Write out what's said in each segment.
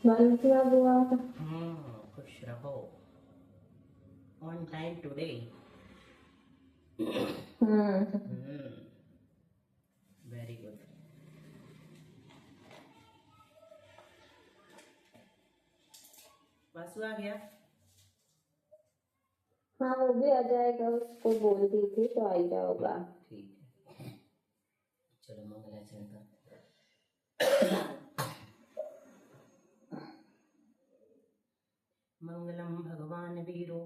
मतलब हुआ। खुश रहो। On time today. Very good. Vasu आ गया? हाँ वो भी आ जाएगा, उसको बोल दी थी तो आ ही जाओगा। ठीक है, चलो मंगलाचरण का। मंगलम भगवान वीरो,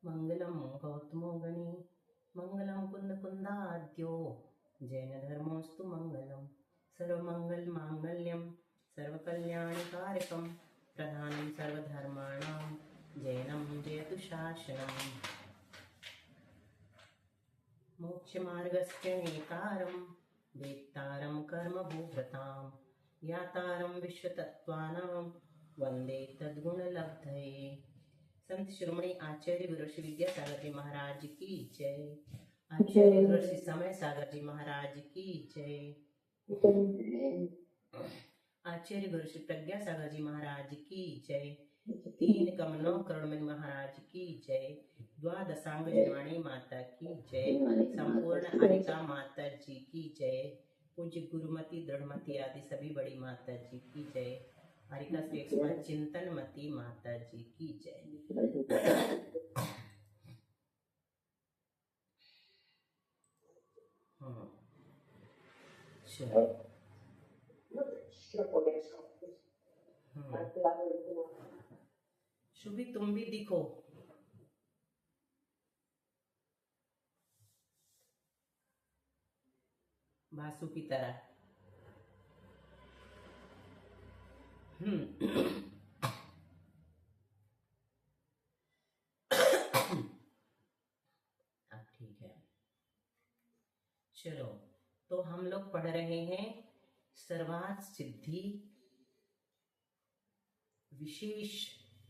मंगलम गौतमो गणी, मंगलम कुंद कुंदाद्यो, जैन धर्मोस्तु मंगलम, सर्वमंगल मांगल्यम, सर्वकल्याणकारकम, प्रधानं सर्वधर्माणां, जैनं जयतु शासनम्। मोक्षमार्गस्य नेतारं, वेत्तारं कर्मभूभृतां, ज्ञातारं विश्वतत्त्वानां, वंदे तद्गुणलब्धये। संत शिरोमणि आचार्य गुरु श्री विद्यासागर जी महाराज की जय। आचार्य गुरु श्री समय सागर जी महाराज की जय। आचार्य गुरु श्री प्रज्ञा सागर जी महाराज की जय। तीन कमलों करुणमणि महाराज की जय। द्वादशांग जयवाणी माता की जय। संपूर्ण अनिका माता जी की जय। पूज्य गुरुमती दृढ़मती आदि सभी बड़ी माता जी की जय। हरिका एक्सपर्ट चिंतन मती माता जी की जय। शुभी तुम भी दिखो। बासु की तरह। अब ठीक है। चलो, तो हम लोग पढ़ रहे हैं सर्वार्थ सिद्धि, विशेष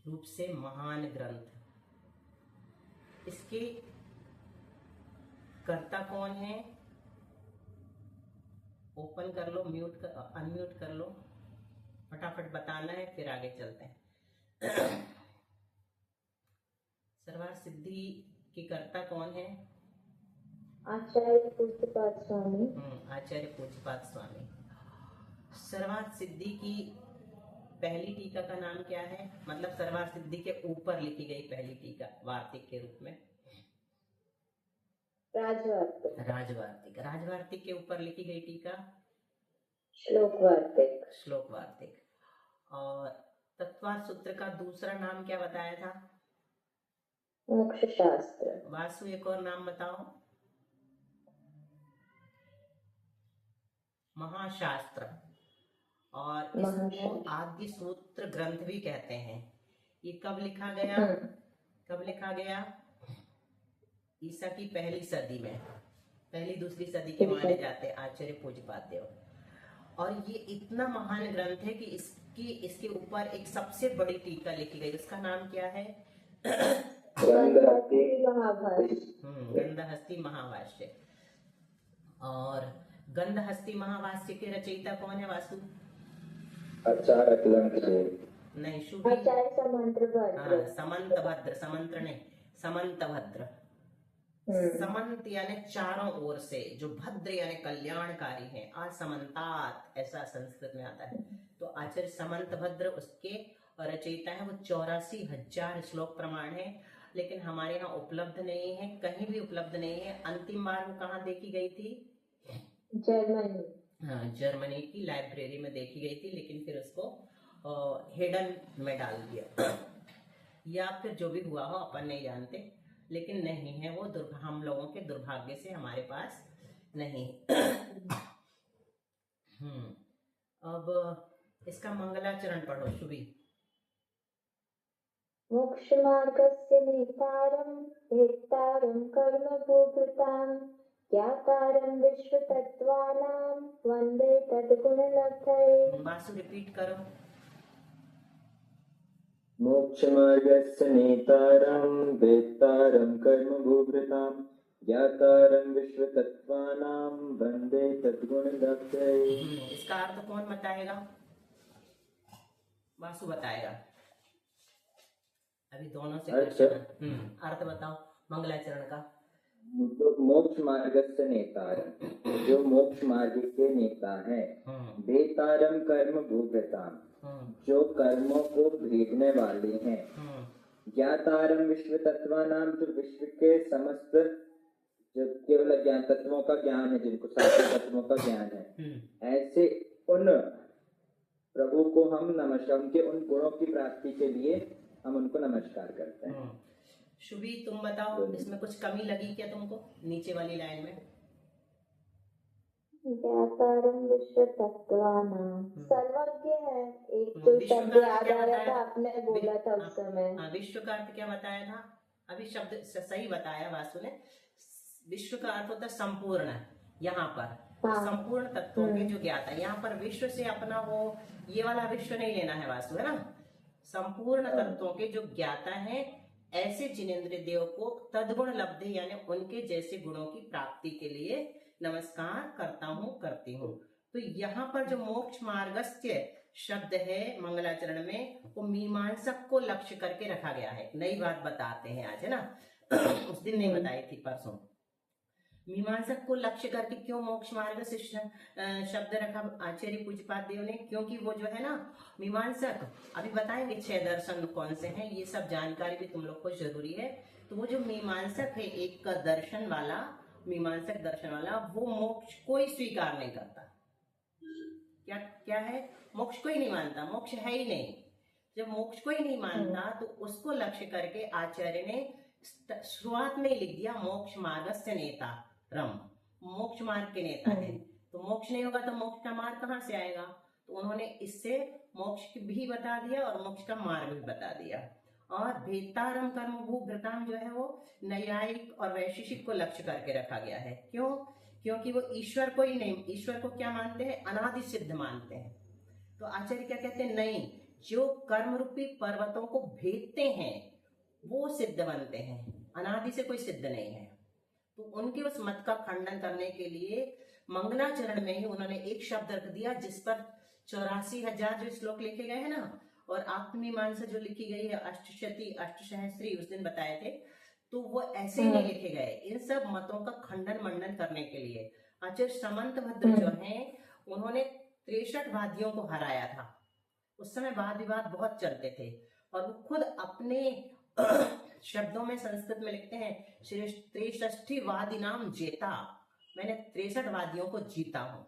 रूप से महान ग्रंथ। इसके कर्ता कौन है? ओपन कर लो, म्यूट कर, अनम्यूट कर लो, फटाफट बताना है, फिर आगे चलते हैं। सर्वार्थ सिद्धि के कर्ता कौन है? आचार्य पूज्यपाद स्वामी। आचार्य पूज्यपाद स्वामी। सर्वार्थ सिद्धि की पहली टीका का नाम क्या है? मतलब सर्वार्थ सिद्धि के ऊपर लिखी गई पहली टीका वार्तिक के रूप में। राजवार्तिक। राजवार्तिक। राजवार्तिक के ऊपर लिखी गई टीका श्लोकवार्तिक। श्लोकवार्तिक। और तत्वार्थ सूत्र का दूसरा नाम क्या बताया था? मोक्ष शास्त्र। वासु एक और नाम बताओ। महाशास्त्र। और इसको आद्य सूत्र ग्रंथ भी कहते हैं। ये कब लिखा गया? कब लिखा गया? ईसा की पहली सदी में, पहली दूसरी सदी के माने जाते हैं आचार्य पूज्यपाद देव। और ये इतना महान ग्रंथ है कि इसके ऊपर एक सबसे बड़ी टीका लिखी गई। उसका नाम क्या है? गंधहस्ती महाभाष्य। गंधहस्ती महाभाष्य। और गंधहस्ती महाभाष्य के रचयिता कौन है वासु? आचार्य नहीं, शुभ। आचार्य समंतभद्र। समंतभद्र, समंत्र नहीं, समंतभद्र। समंत यानी चारों ओर से, जो भद्र यानी कल्याणकारी है। असमंतात ऐसा संस्कृत में आता है। तो आचार्य समंतभद्र उसके रचयिता है। वो 84,000 श्लोक प्रमाण है, लेकिन हमारे यहाँ उपलब्ध नहीं है, कहीं भी उपलब्ध नहीं है। अंतिम बार वो कहाँ देखी गई थी? जर्मनी। हाँ, जर्मनी की लाइब्रेरी में देखी गई थी, लेकिन फिर उसको हिडन में डाल दिया। या फिर जो भी हुआ हो अपन नहीं जानते, लेकिन नहीं है वो। हम लोगों के दुर्भाग्य से हमारे पास नहीं। अब इसका मंगलाचरण पढ़ो शुभी। मोक्ष मार्गस्य नेतारं, वेत्तारं कर्मभूभृतां, ज्ञातारं विश्वतत्त्वानां, वन्दे तद्गुणलब्धये। वासु रिपीट करो। मोक्षमार्गस्य नेतारं, वेत्तारं कर्मभूभृतां, ज्ञातारं विश्वतत्त्वानां, वन्दे तद्गुणलब्धये। इसका अर्थ कौन बताएगा? वासु बताएगा। अभी दोनों से अर्थ क्वेश्चन अर्थ बताओ मंगलाचरण का। जो मोक्ष मार्ग से नेता है, जो मोक्ष मार्ग के नेता है, बेतारम कर्म भूभृताम, जो कर्मों को भेदने वाले हैं, ज्ञातारम विश्व तत्वानाम, जो विश्व के समस्त, जो केवल ज्ञान तत्वों का ज्ञान है, जिनको सारे तत्वों का ज्ञान है, ऐसे उन प्रभु को हम नमस्कार, उनके उन गुणों की प्राप्ति के लिए हम उनको नमस्कार करते हैं। शुभी तुम बताओ, इसमें कुछ कमी लगी क्या तुमको नीचे वाली लाइन में? ज्ञातारम विश्व तत्वानाम, सर्वज्ञ है। एक तो शब्द याद आ रहा था, आपने बोला था उस समय। विश्व का अर्थ क्या बताया था? अभी शब्द सही बताया वासु ने। विश्व का अर्थ होता है संपूर्ण। यहाँ पर संपूर्ण तत्वों के जो ज्ञाता, यहाँ पर विश्व से अपना वो ये वाला विश्व नहीं लेना है वासु, है ना। संपूर्ण तत्वों के जो ज्ञाता है, ऐसे जिनेंद्र देव को तद्गुण लब्धि यानी उनके जैसे गुणों की प्राप्ति के लिए नमस्कार करता हूँ, करती हूँ। तो यहाँ पर जो मोक्ष मार्गस्य शब्द है मंगलाचरण में, वो मीमांसक को लक्ष्य करके रखा गया है। नई बात बताते हैं आज, है ना। उस दिन नहीं बताई थी, परसों। मीमांसक को लक्ष्य करके क्यों मोक्ष मार्ग से शब्द रखा आचार्य पूज्यपाद देव ने? क्योंकि वो जो है ना मीमांसक, अभी बताएंगे 6 दर्शन कौन से हैं, ये सब जानकारी भी तुम लोग को जरूरी है। तो वो जो मीमांसक है, एक का दर्शन वाला, मीमांसक दर्शन वाला, वो मोक्ष को ही स्वीकार नहीं करता। क्या क्या है? मोक्ष को ही नहीं मानता, मोक्ष है ही नहीं। जब मोक्ष को ही नहीं मानता तो उसको लक्ष्य करके आचार्य ने शुरुआत में ही लिख दिया मोक्ष मार्ग से नेता रम, मोक्ष मार्ग के नेता है। तो मोक्ष नहीं होगा तो मोक्ष का मार्ग कहाँ से आएगा? तो उन्होंने इससे मोक्ष भी बता दिया और मोक्ष का मार्ग भी बता दिया। और भेदारम कर्म भूभृताम जो है वो न्यायिक और वैशेषिक को लक्ष्य करके रखा गया है। क्यों? क्योंकि वो ईश्वर को ही नहीं, ईश्वर को क्या मानते हैं? अनादि सिद्ध मानते हैं। तो आचार्य क्या कहते हैं? नहीं, जो कर्म रूपी पर्वतों को भेदते हैं वो सिद्ध बनते हैं, अनादि से कोई सिद्ध नहीं है। तो उनके उस मत का खंडन करने के लिए मंगलाचरण में ही उन्होंने एक शब्द रख दिया जिस पर 84,000 जो श्लोक लिखे गए हैं ना, और आत्मीमांसा जो लिखी गई है, अष्टशती अष्टसहस्त्री, उस दिन बताए थे। तो वो ऐसे ही नहीं लिखे गए, इन सब मतों का खंडन मंडन करने के लिए। आचार्य समंतभद्र जो हैं, उन्होंने 63 वादियों को हराया था। उस समय वाद विवाद बहुत चलते थे और वो खुद अपने शब्दों में संस्कृत में लिखते हैं 63 वादी नाम जेता, मैंने 63 वादियों को जीता हूँ।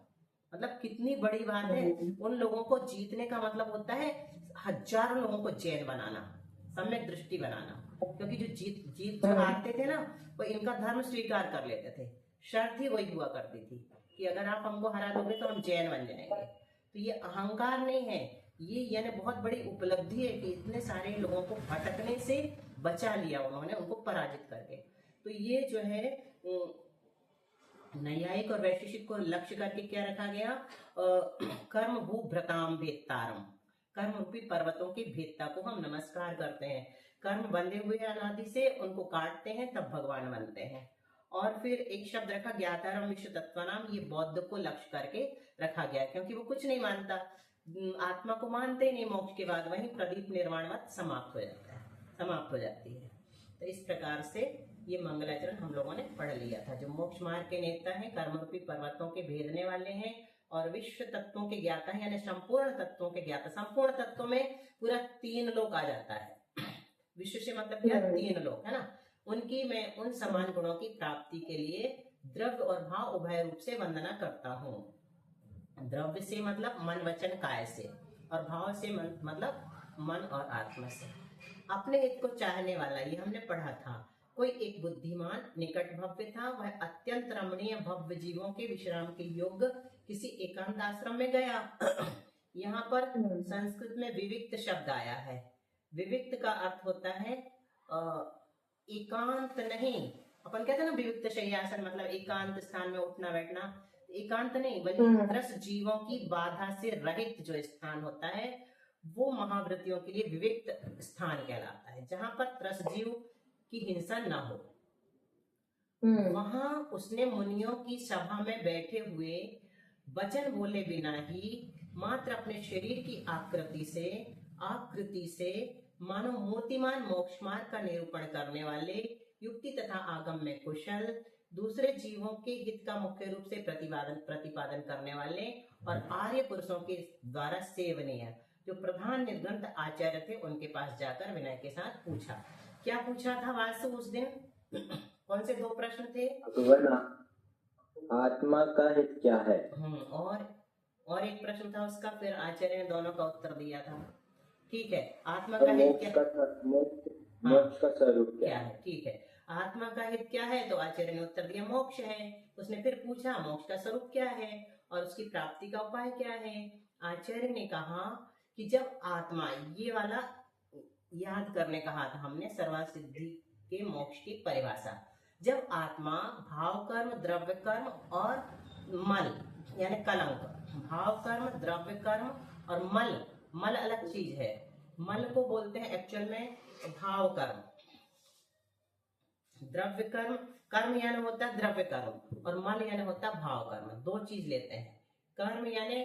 मतलब कितनी बड़ी बात है। उन लोगों को जीतने का मतलब होता है हजारों लोगों को जैन बनाना, सम्यक दृष्टि बनाना। क्योंकि जो जीत जो हारते थे ना, वो इनका धर्म स्वीकार कर लेते थे। शर्त ही वही हुआ करती थी कि अगर आप हमको हरा दोगे तो हम जैन बन जाएंगे। तो ये अहंकार नहीं है, ये यानी बहुत बड़ी उपलब्धि है कि इतने सारे लोगों को भटकने से बचा लिया उन्होंने, उनको पराजित करके। तो ये जो है न्यायिक और वैशेषिक को लक्ष्य करके क्या रखा गया? कर्म भूभृताम भेदतारम, कर्म रूपी पर्वतों की भेदता को हम नमस्कार करते हैं। कर्म बंधे हुए अनादि से, उनको काटते हैं तब भगवान बनते हैं। और फिर एक शब्द रखा ज्ञातारम विश्व तत्वानाम, ये बौद्ध को लक्ष्य करके रखा गया क्योंकि वो कुछ नहीं मानता, आत्मा को मानते ही नहीं। मोक्ष के बाद वही प्रदीप निर्वाण मत समाप्त हो जाता है, समाप्त हो जाती है। तो इस प्रकार से ये मंगलाचरण हम लोगों ने पढ़ लिया था। जो मोक्ष मार्ग के नेता हैं, कर्मरूपी पर्वतों के भेदने वाले हैं और विश्व तत्वों के ज्ञाता है, यानी संपूर्ण तत्वों के ज्ञाता। संपूर्ण तत्वों में पूरा 3 लोक आ जाता है। विश्व से मतलब क्या? 3 लोक, है ना। उनकी मैं उन समान गुणों की प्राप्ति के लिए द्रव्य और भाव उभय रूप से वंदना करता हूँ। द्रव्य से मतलब मन वचन काया से, और भाव से मतलब मन और आत्मा से। अपने हित को चाहने वाला, ये हमने पढ़ा था। कोई एक बुद्धिमान निकट भव्य था, वह अत्यंत रमणीय भव्य जीवों के विश्राम के योग्य किसी एकांत आश्रम में गया। यहाँ पर संस्कृत में विविक्त शब्द आया है। विविक्त का अर्थ होता है एकांत नहीं। अपन कहते हैं ना विविक्त शय्यासन, मतलब एकांत स्थान में उठना बैठना। एकांत नहीं, बल्कि त्रस जीवों की बाधा से रहित जो स्थान होता है वो महावृत्तियों के लिए विविक्त स्थान कहलाता है, जहां पर त्रस जीव की हिंसा न हो। वहां उसने मुनियों की सभा में बैठे हुए वचन बोले बिना ही मात्र अपने शरीर की आकृति से आकृति से मानो मूर्तिमान मोक्ष मार्ग का निरूपण करने वाले, युक्ति तथा आगम में कुशल, दूसरे जीवों के हित का मुख्य रूप से प्रतिपादन करने वाले और आर्य पुरुषों के द्वारा सेवनीय जो प्रधान निर्ग्रंथ आचार्य थे, उनके पास जाकर विनय के साथ पूछा। क्या पूछा था वासु उस दिन? कौन से 2 प्रश्न थे? आत्मा का हित क्या है? और एक प्रश्न था उसका, फिर आचार्य ने दोनों का उत्तर दिया था। ठीक है, आत्मा का हित क्या है? मोक्ष का स्वरूप क्या है? ठीक है, आत्मा का हित क्या है? तो आचार्य ने उत्तर दिया मोक्ष है। उसने फिर पूछा मोक्ष का स्वरूप क्या है और उसकी प्राप्ति का उपाय क्या है? आचार्य ने कहा कि जब आत्मा, ये वाला याद करने कहा था हमने सर्वसिद्धि के मोक्ष की परिभाषा, जब आत्मा भाव कर्म, द्रव्य कर्म और मल यानी कलंक, भाव कर्म, द्रव्य कर्म और मल अलग चीज है। मल को बोलते हैं एक्चुअल में भाव कर्म, द्रव्य कर्म यानी होता है द्रव्य कर्म और मल यानी होता है भाव कर्म। 2 चीज लेते हैं, कर्म यानी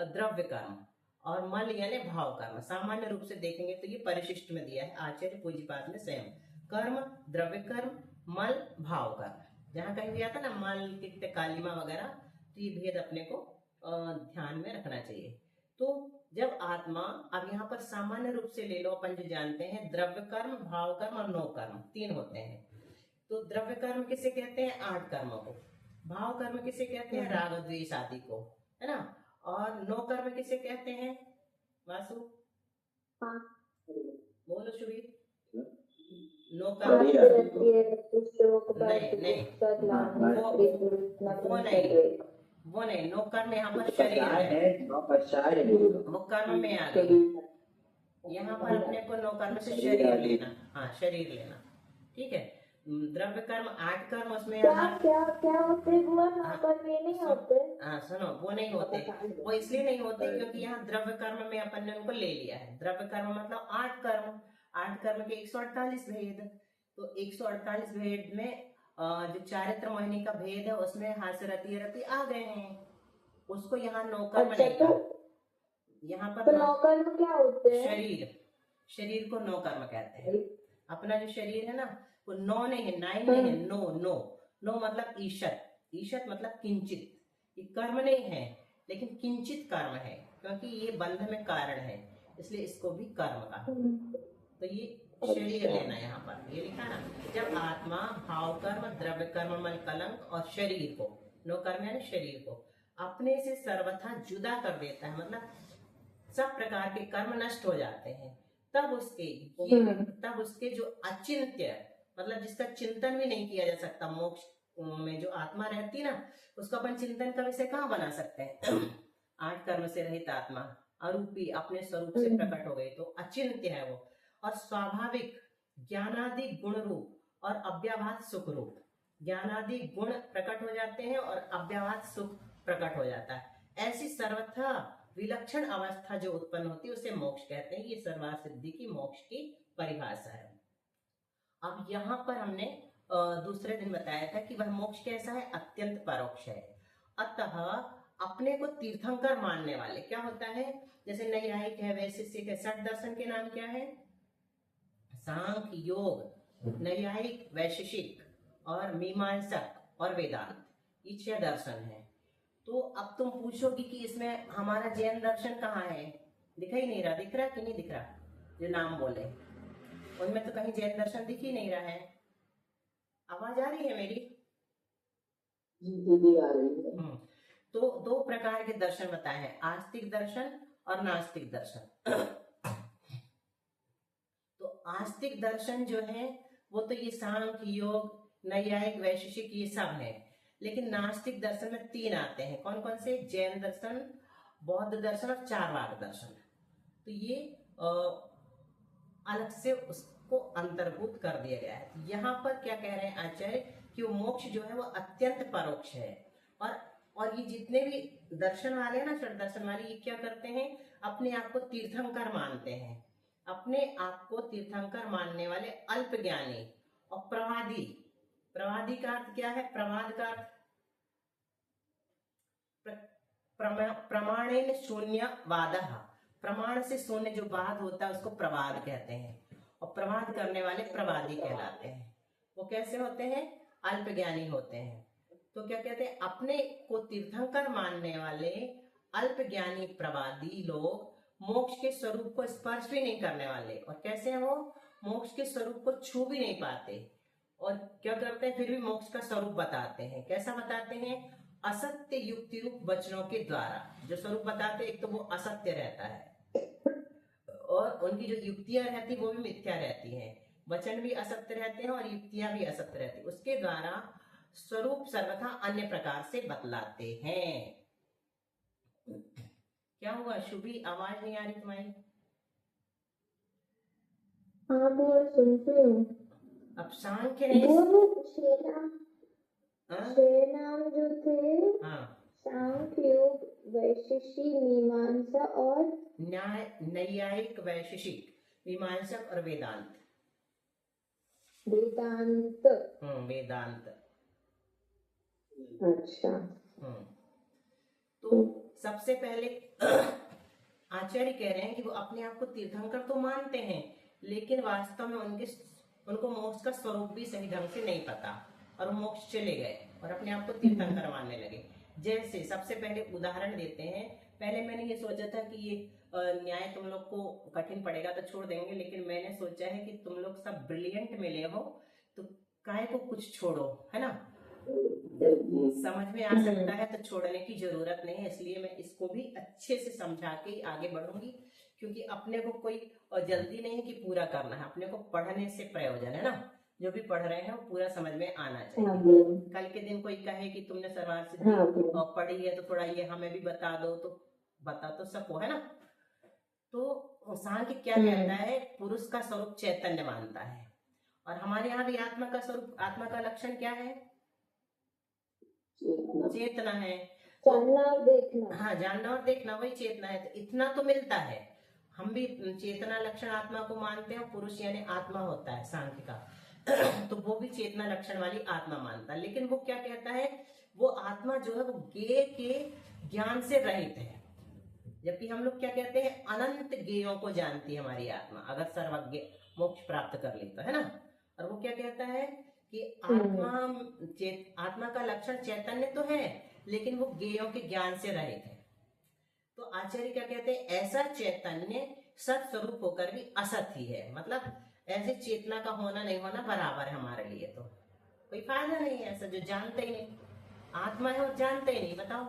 द्रव्य कर्म और मल यानी भाव कर्म। सामान्य रूप से देखेंगे तो ये परिशिष्ट में दिया है आचार्य पूज्यपाद ने स्वयं, कर्म, द्रव्य कर्म, मल, भाव कर्म। जहाँ कहीं दिया था ना मल, तिक्त, कालिमा वगैरह, तो ये भेद अपने को ध्यान में रखना चाहिए। तो जब आत्मा, अब यहाँ पर सामान्य रूप से ले लो, अपन जो जानते हैं द्रव्य कर्म, भाव कर्म और नो कर्म 3 होते हैं। तो द्रव्य कर्म किसे कहते हैं? 8 कर्मों को। भाव कर्म किसे कहते हैं? राग द्वेष आदि को, है ना। और नो कर्म किसे कहते हैं वासु? बोलो शुभी। नो कर्म नहीं, वो नहीं, नो कर्म यहाँ पर शरीर है, वो कर्म में आ गई। यहाँ पर अपने को नो कर्म से शरीर लेना, हाँ शरीर लेना, ठीक है। द्रव्य कर्म 8 कर्म, उसमें क्या होते बुआ? नहीं होते। हाँ सुनो, वो नहीं होते, वो इसलिए नहीं होते क्योंकि यहाँ द्रव्य कर्म में अपन ने उनको ले लिया है। द्रव्य कर्म मतलब 8 कर्म, 8 कर्म के 148 भेद। तो 148 भेद में जो चारित्र मोहिनी का भेद है उसमें हास्यरति रति आ गए हैं, उसको यहाँ नो कर्म नहीं कहा। यहाँ पर नो कर्म क्या होते हैं? शरीर को नो कर्म कहते हैं। अपना जो शरीर है ना, वो नो नहीं है, 9 नहीं है, नो मतलब ईशत मतलब किंचित। ये कर्म नहीं है लेकिन किंचित कर्म है, क्योंकि ये बंध में कारण है, इसलिए इसको भी कर्म कहा। तो ये शरीर लेना, यहाँ पर ये लिखा ना, जब आत्मा भाव कर्म, द्रव्य कर्म, मल, कलंक और शरीर को, नो कर्म यानी शरीर को अपने से सर्वथा जुदा कर देता है, मतलब सब प्रकार के कर्म नष्ट हो जाते हैं, तब उसके जो अचिंत्य, मतलब जिसका चिंतन भी नहीं किया जा सकता, मोक्ष में जो आत्मा रहती ना, उसका अपन चिंतन का विषय कहाँ बना सकते हैं? 8 कर्म से रहित आत्मा अरूपी अपने स्वरूप से प्रकट हो गई, तो अचिंत्य है वो। और स्वाभाविक ज्ञानादि गुण रूप और अव्याभात सुख रूप, ज्ञानादि गुण प्रकट हो जाते हैं और अव्याभात सुख प्रकट हो जाता है। ऐसी सर्वथा विलक्षण अवस्था जो उत्पन्न होती है उसे मोक्ष कहते हैं। ये सर्वसिद्धि की मोक्ष की परिभाषा है। अब यहाँ पर हमने दूसरे दिन बताया था कि वह मोक्ष कैसा है? अत्यंत परोक्ष है। अतः अपने को तीर्थंकर मानने वाले क्या होता है, जैसे नैयायिक है, वैशेषिक है, षट दर्शन के नाम क्या है? सांख्य, योग, नैयायिक, वैशेषिक और मीमांसक और वेदांत, ये 6 दर्शन है। तो अब तुम पूछोगी कि इसमें हमारा जैन दर्शन कहाँ है? दिखाई नहीं रहा, दिख रहा कि नहीं दिख रहा? जो नाम बोले उनमें तो कहीं जैन दर्शन दिख ही नहीं रहा है। आवाज आ रही है मेरी? जी आ रही है। तो 2 प्रकार के दर्शन बताए हैं, आस्तिक दर्शन और नास्तिक दर्शन। तो आस्तिक दर्शन जो है वो तो ये सांख्य, योग, नैयायिक, वैशेषिक ये सब है। लेकिन नास्तिक दर्शन में 3 आते हैं, कौन कौन से? जैन दर्शन, बौद्ध दर्शन और चार्वाक दर्शन। तो ये अलग से उसको अंतर्भूत कर दिया गया है। यहाँ पर क्या कह रहे हैं आचार्य कि वो मोक्ष जो है वो अत्यंत परोक्ष है। और ये जितने भी दर्शन वाले हैं ना, षट दर्शन वाले, ये क्या करते हैं? अपने आप को तीर्थंकर मानते हैं। अपने आप को तीर्थंकर मानने वाले अल्प ज्ञानी और प्रवादी। प्रवादी का अर्थ क्या है? प्रवाद का अर्थ प्रमाणेन शून्यवादः, प्रमाण से शून्य जो बात होता है उसको प्रवाद कहते हैं, और प्रवाद करने वाले प्रवादी कहलाते हैं। वो कैसे होते हैं? अल्प ज्ञानी होते हैं। तो क्या कहते हैं? अपने को तीर्थंकर मानने वाले अल्प ज्ञानी प्रवादी लोग मोक्ष के स्वरूप को स्पर्श भी नहीं करने वाले, और कैसे हैं वो? मोक्ष के स्वरूप को छू भी नहीं पाते, और क्या करते हैं? फिर भी मोक्ष का स्वरूप बताते हैं। कैसा बताते हैं? असत्य युक्ति रूप वचनों के द्वारा जो स्वरूप बताते हैं, एक तो वो असत्य रहता है, और उनकी जो युक्तियां रहती वो भी मिथ्या रहती हैं, वचन भी असत्य रहते हैं और युक्तियां भी असत्य रहती हैं। उसके द्वारा स्वरूप सर्वथा अन्य प्रकार से बतलाते हैं। क्या हुआ शुभी? आवाज नहीं आ रही तुम्हारी? हाँ बोल, सुनती हूँ। अब सांख्य ने वो छह नाम जो थे, हाँ, सांख्य, योग, वैशेषिक, मीमांसा और न्याय, नैयायिक, वैशेषिक, मीमांसक और वेदांत। वेदांत। वेदांत। अच्छा। तो सबसे पहले आचार्य कह रहे हैं कि वो अपने आप को तीर्थंकर तो मानते हैं, लेकिन वास्तव में उनको मोक्ष का स्वरूप भी सही ढंग से नहीं पता, और वो मोक्ष चले गए और अपने आप को तीर्थंकर मानने लगे। जैसे सबसे पहले उदाहरण देते हैं। पहले मैंने ये सोचा था कि ये न्याय तुम लोग को कठिन पड़ेगा तो छोड़ देंगे, लेकिन मैंने सोचा है कि तुम लोग सब ब्रिलियंट मिले हो तो काहे को कुछ छोड़ो, है ना? समझ में आ सकता है तो छोड़ने की जरूरत नहीं है, इसलिए मैं इसको भी अच्छे से समझा के आगे बढ़ूंगी, क्योंकि अपने को कोई जल्दी नहीं है कि पूरा करना है, अपने को पढ़ने से प्रयोजन है ना। जो भी पढ़ रहे हैं वो पूरा समझ में आना चाहिए। कल के दिन कोई कहे कि तुमने सर्वार सिद्धि पढ़ी है तो थोड़ा ये हमें भी बता दो, तो बता तो सको, है ना। तो सांख्य क्या कहता है? पुरुष का स्वरूप चैतन्य मानता है, और हमारे यहाँ भी आत्मा का स्वरूप, आत्मा का लक्षण क्या है? चेतना है। जानना और देखना। हाँ, जानना और देखना, वही चेतना है। तो इतना तो मिलता है, हम भी चेतना लक्षण आत्मा को मानते हैं। पुरुष यानी आत्मा होता है सांख्य का तो वो भी चेतना लक्षण वाली आत्मा मानता है। लेकिन वो क्या कहता है? वो आत्मा जो है वो ज्ञेय के ज्ञान से रहित है, जबकि हम लोग क्या कहते हैं? अनंत ज्ञेयों को जानती है हमारी आत्मा, अगर सर्वज्ञ मोक्ष प्राप्त कर ली तो, है ना। और वो क्या कहता है कि आत्मा का लक्षण चैतन्य तो है, लेकिन वो ज्ञेयों के ज्ञान से रहित है। तो आचार्य क्या कहते हैं? ऐसा चैतन्य सत स्वरूप होकर भी असत ही है। मतलब ऐसे चेतना का होना नहीं होना बराबर है हमारे लिए, तो कोई फायदा नहीं है। ऐसा जो जानते ही नहीं, आत्मा है और जानते ही नहीं, बताओ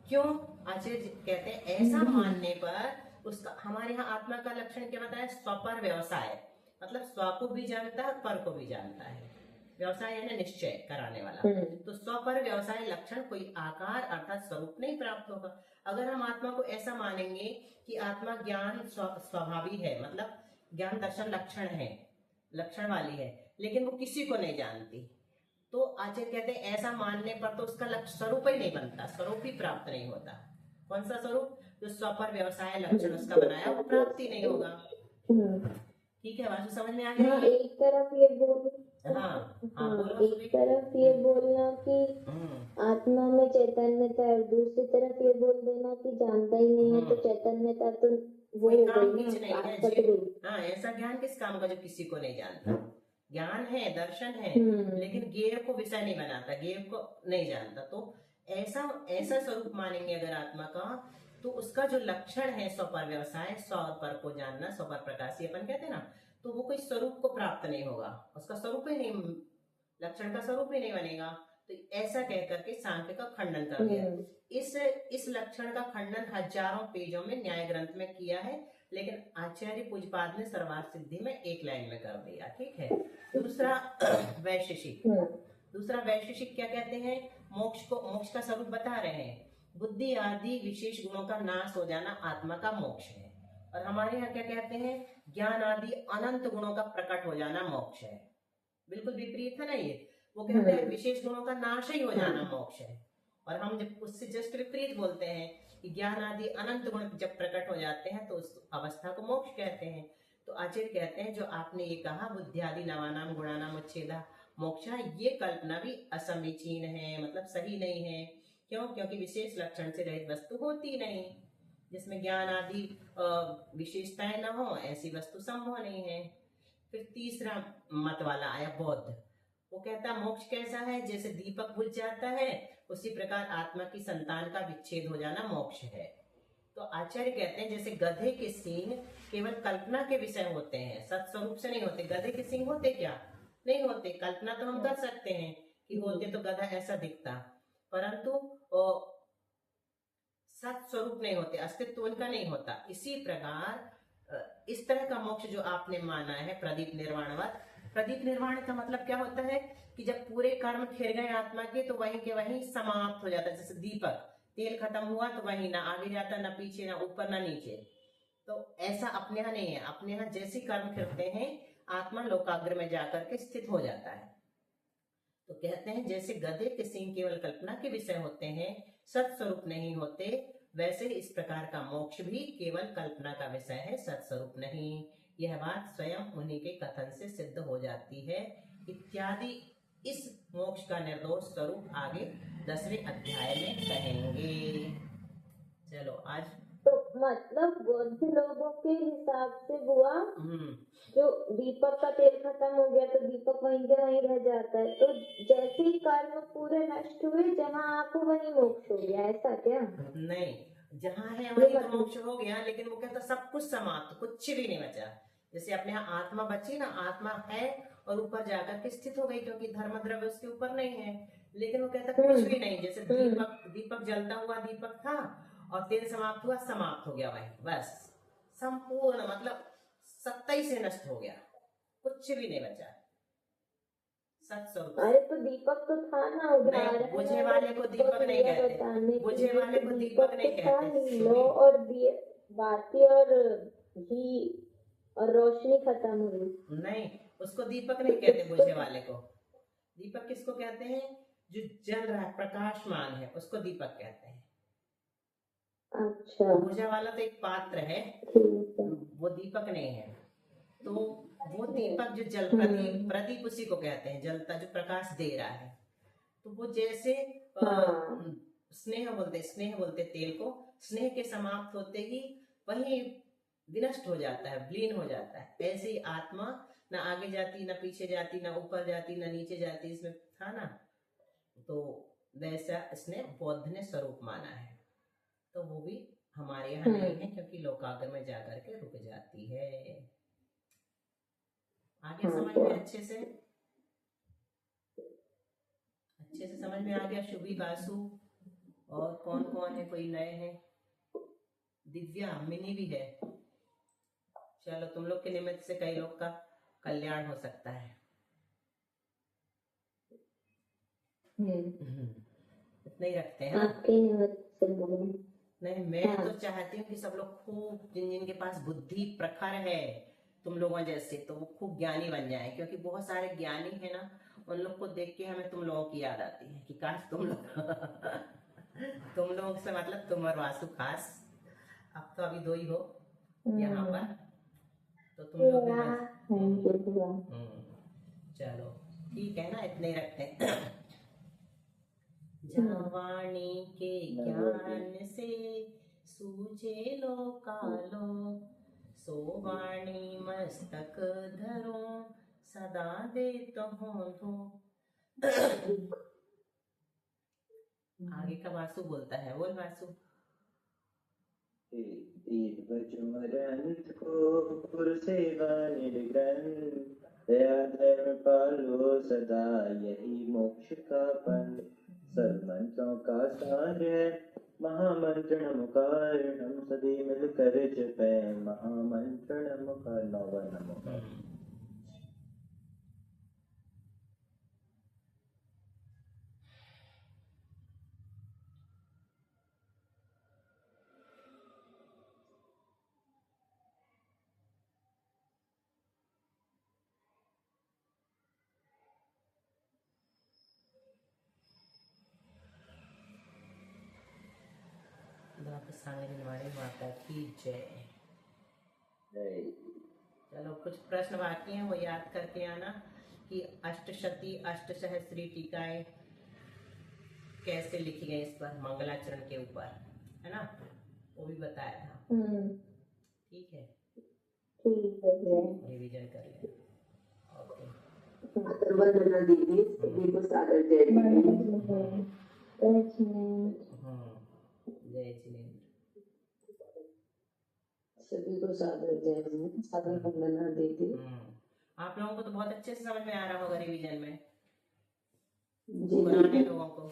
क्यों? आचार्य कहते हैं ऐसा मानने पर उसका, हमारे यहाँ आत्मा का लक्षण क्या बताया? स्वपर व्यवसाय, मतलब स्व को भी जानता है, पर को भी जानता है। व्यवसाय यानी निश्चय कराने वाला। तो स्वपर व्यवसाय लक्षण कोई आकार अर्थात स्वरूप नहीं प्राप्त होगा। अगर हम आत्मा को ऐसा मानेंगे कि आत्मा ज्ञान स्वभावी है, मतलब ज्ञान दर्शन लक्षण है, लक्षण वाली है, लेकिन वो किसी को नहीं जानती, तो आचार्य कहते हैं ऐसा मानने पर तो उसका स्वरूप ही नहीं बनता, स्वरूप ही प्राप्त नहीं होता। कौन सा स्वरूप? जो स्वपर व्यवसाय लक्षण उसका बनाया वो प्राप्त ही नहीं होगा। ठीक है, बात समझ में आ गई? हाँ, एक तरफ ये बोल, एक तरफ ये बोलना कि आत्मा में चैतन्यता है, और दूसरी तरफ ये बोल देना कि जानता ही नहीं है, तो चैतन्यता तो वो हो गई ना। हाँ, ऐसा ज्ञान किस काम का जो किसी को नहीं जानता? ज्ञान है, दर्शन है, लेकिन ज्ञेय को विषय नहीं बनाता, ज्ञेय को नहीं जानता। तो ऐसा स्वरूप मानेंगे अगर आत्मा का, तो उसका जो लक्षण है स्वपर व्यवसाय, स्व और पर को जानना, स्वपर प्रकाशी अपन कहते हैं ना, तो वो कोई स्वरूप को प्राप्त नहीं होगा, उसका स्वरूप ही नहीं, लक्षण का स्वरूप ही नहीं बनेगा। तो ऐसा कह करके सांख्य का खंडन कर दिया। इस लक्षण का खंडन हजारों पेजों में न्याय ग्रंथ में किया है, लेकिन आचार्य पूज्यपाद ने सर्वार्थ सिद्धि में एक लाइन में कर दिया। ठीक है। दूसरा वैशेषिक क्या कहते हैं? मोक्ष का स्वरूप बता रहे हैं। बुद्धि आदि विशेष गुणों का नाश हो जाना आत्मा का मोक्ष है। और हमारे यहाँ क्या कहते हैं? ज्ञान आदि अनंत गुणों का प्रकट हो जाना मोक्ष है। बिल्कुल विपरीत है ना ये। वो कहते हैं विशेष गुणों का नाश ही हो जाना मोक्ष है, और हम जब उससे जस्ट विपरीत बोलते हैं कि ज्ञान आदि अनंत गुण जब प्रकट हो जाते हैं तो उस अवस्था को मोक्ष कहते हैं। तो आचार्य कहते हैं जो आपने ये कहा बुद्धि आदि नवानाम गुणानाम उच्छेदा मोक्षा, ये कल्पना भी असमीचीन है, मतलब सही नहीं है। क्यों? क्योंकि विशेष लक्षण से रहित वस्तु होती नहीं। जिसमें ज्ञान आदि विशेषताएं न हो, ऐसी वस्तु संभव नहीं है। फिर तीसरा मत वाला आया बौद्ध। वो कहता मोक्ष कैसा है, जैसे दीपक बुझ जाता है उसी प्रकार आत्मा की संतान का विच्छेद हो जाना मोक्ष है। तो आचार्य कहते हैं जैसे गधे के सींग केवल कल्पना के विषय होते हैं, सत्स्वरूप से नहीं होते। गधे के सींग होते क्या? नहीं होते। कल्पना तो हम कर सकते हैं कि होते तो गधा ऐसा दिखता, परंतु सत्स्वरूप नहीं होते, अस्तित्व उनका नहीं होता। इसी प्रकार इस तरह का मोक्ष जो आपने माना है प्रदीप निर्वाणवत, प्रदीप निर्वाण का मतलब क्या होता है कि जब पूरे कर्म खिर गए आत्मा के तो वहीं के वहीं समाप्त हो जाता है। जैसे दीपक, तेल खत्म हुआ तो वहीं ना आगे जाता, ना पीछे, ना ऊपर, ना नीचे। तो ऐसा अपने यहाँ नहीं है। अपने यहाँ जैसे कर्म खिरते हैं आत्मा लोकाग्र में जाकर के स्थित हो जाता है। तो कहते हैं जैसे गधे के सींग केवल कल्पना के विषय होते हैं, सत्स्वरूप नहीं होते, वैसे इस प्रकार का मोक्ष भी केवल कल्पना का विषय है, सत्स्वरूप नहीं। यह बात स्वयं उन्हीं के कथन से सिद्ध हो जाती है इत्यादि। इस मोक्ष का निर्दोष स्वरूप आगे 10वें अध्याय में कहेंगे। चलो आज तो मतलब बौद्ध लोगों के हिसाब से हुआ जो दीपक का तेल खत्म हो गया तो दीपक वहीं के वहीं रह जाता है। तो जैसे ही कर्म पूरे नष्ट हुए जहाँ आप वहीं मोक्ष हो गया, ऐसा क्या? नहीं, जहाँ है वहीं तो मोक्ष हो गया, लेकिन वो कहता सब कुछ समाप्त, कुछ भी नहीं बचा। जैसे अपने यहाँ आत्मा बची ना, आत्मा है और ऊपर जाकर के स्थित हो गई, क्योंकि धर्म द्रव्य उसके ऊपर नहीं है। लेकिन वो कहता कुछ भी नहीं। जैसे दीपक जलता हुआ दीपक था और तेल समाप्त हुआ, समाप्त हो गया वही, बस संपूर्ण, मतलब सत्ता ही से नष्ट हो गया, कुछ भी नहीं बचा। सत्स्वरूप। अरे तो दीपक तो था ना उधार, बुझे वाले को दीपक नहीं कहते, बुझे वाले को दीपक नहीं कहते। लो और बाती और घी और रोशनी खत्म हो गई। नहीं, उसको दीपक नहीं कहते। बुझे वाले को दीपक किसको कहते हैं? जो जल रहा है, प्रकाशमान है, उसको दीपक कहते हैं। अच्छा, बुझा वाला तो एक पात्र है, वो दीपक नहीं है। तो वो दीपक जो जल, प्रदीप उसी को कहते हैं, जलता जो प्रकाश दे रहा है। तो वो जैसे स्नेह बोलते तेल को, स्नेह के समाप्त होते ही वही विनष्ट हो जाता है, विलीन हो जाता है। ऐसे ही आत्मा ना आगे जाती, ना पीछे जाती, ना ऊपर जाती, ना नीचे जाती, इसमें था ना। तो वैसा इसने बौद्ध ने स्वरूप माना है। तो वो भी हमारे यहाँ नहीं है, क्योंकि लोकाग्र में जाकर के रुक जाती है। आगे समझ में अच्छे से समझ में आ गया। शुभी, बासु और कौन कौन है? कोई नए हैं? दिव्या, मिनी भी है। चलो, तुम लोग के निमित्त से कई लोग का कल्याण हो सकता है। इतना ही रखते हैं आपके निमित्त से। नहीं, मैं तो चाहती हूँ कि सब लोग खूब, जिनके पास बुद्धि प्रखर है तुम लोगों जैसे, तो वो खूब ज्ञानी बन जाए। क्योंकि बहुत सारे ज्ञानी है ना, उन लोग को देख के हमें तुम लोगों की याद आती है कि काश तुम लोग तुम लोग से मतलब तुम और वासु खास। अब तो अभी 2 ही हो यहाँ पर, तो तुम लोग चलो ठीक है ना, इतने ही रखते हैं। जहाँ वाणी के ज्ञान से सूझे लोकालो, सो वाणी मस्तक धरो सदा देत हूँ तो। आगे का वासु बोलता है, बोल वासु। दया धर्म पालो सदा, यही मोक्ष का पंथ। सर्वमंत्रों का सार है महामंत्र नमकार, हम सभी मिलकर जपे महामंत्र नमकार। नमः। माता की जय। चलो, कुछ प्रश्न बाकी हैं, वो याद करके आना कि अष्टशती अष्टसहस्री टीकाएं कैसे लिखी गई इस पर, मंगलाचरण के ऊपर, है ना। वो भी बताया था। ठीक है, ठीक है भैया। रिवीजन कर लें। ओके, वंदना दीदी, सभी को सादर जय जय जिनेंद्र। सभी को सादर जय सादर वंदना दीदी। आप लोगों को तो बहुत अच्छे से समझ में आ रहा होगा रिवीजन में, जी पुराने लोगों को।